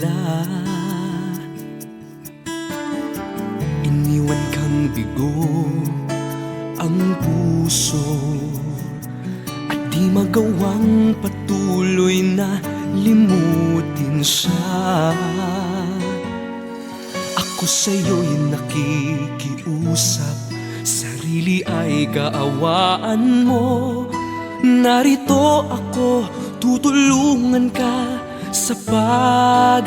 pala. Iniwan kang bigo ang puso at di magawang patuloy na limutin siya. Ako sa'yo'y nakikiusap, sarili ay kaawaan mo. Narito ako, tutulungan ka sa paghihirap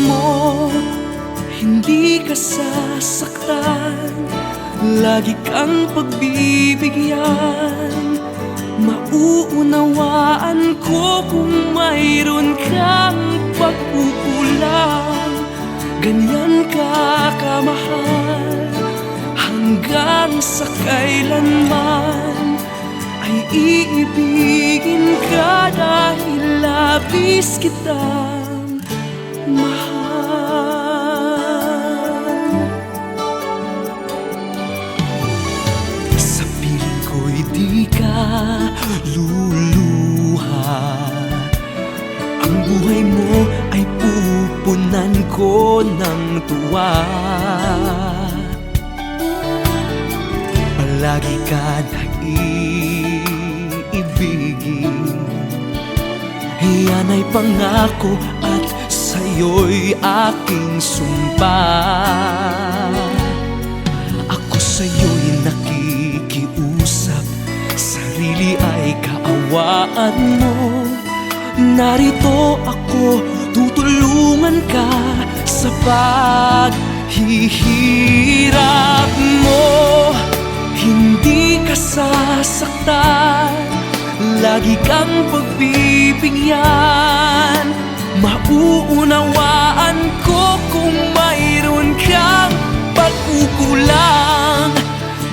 mo. Hindi ka sasaktan, lagi kang pagbibigyan. Mauunawaan ko kung mayroon kang pagkukulang. Ganyan ka kamahal, hanggang sa kailanman ay iibigin ka dahil labis kitang mahal. Sa piling ko'y di ka luluha, ang buhay mo ay pupunan ko ng tuwa. Palagi ka naiibigin, yan ay pangako at sa'yo'y aking sumpa. Ako sa'yo'y nakikiusap, sarili ay kaawaan mo. Narito ako, tutulungan ka sa paghihirap mo. Hindi ka sasaktan, lagi kang pagbibigyan. Mauunawaan ko kung mayroon kang pagkukulang.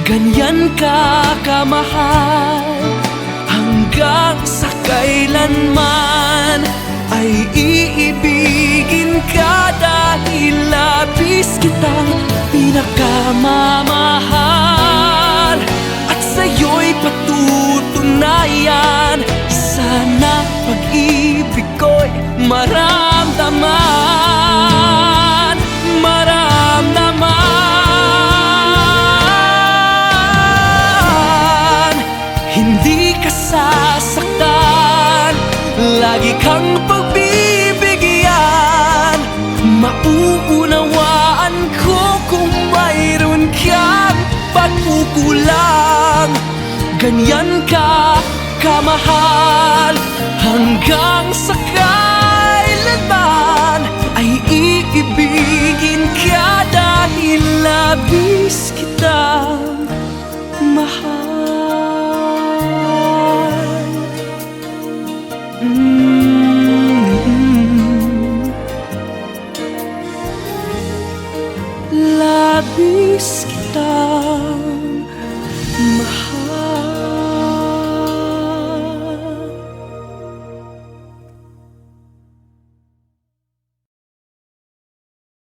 Ganyan ka kamahal, hanggang sa kailanman ay iibigin ka dahil labis kitang pinakamamahal. At sa'yo'y patutunayan, sana pag-ibig ko'y maramdaman, maramdaman. Hindi ka sasaktan, lagi kang pagbibigyan. Mauunawaan ko kung mayroon kang pagkukulang. Ganyan ka kamahal, hanggang sa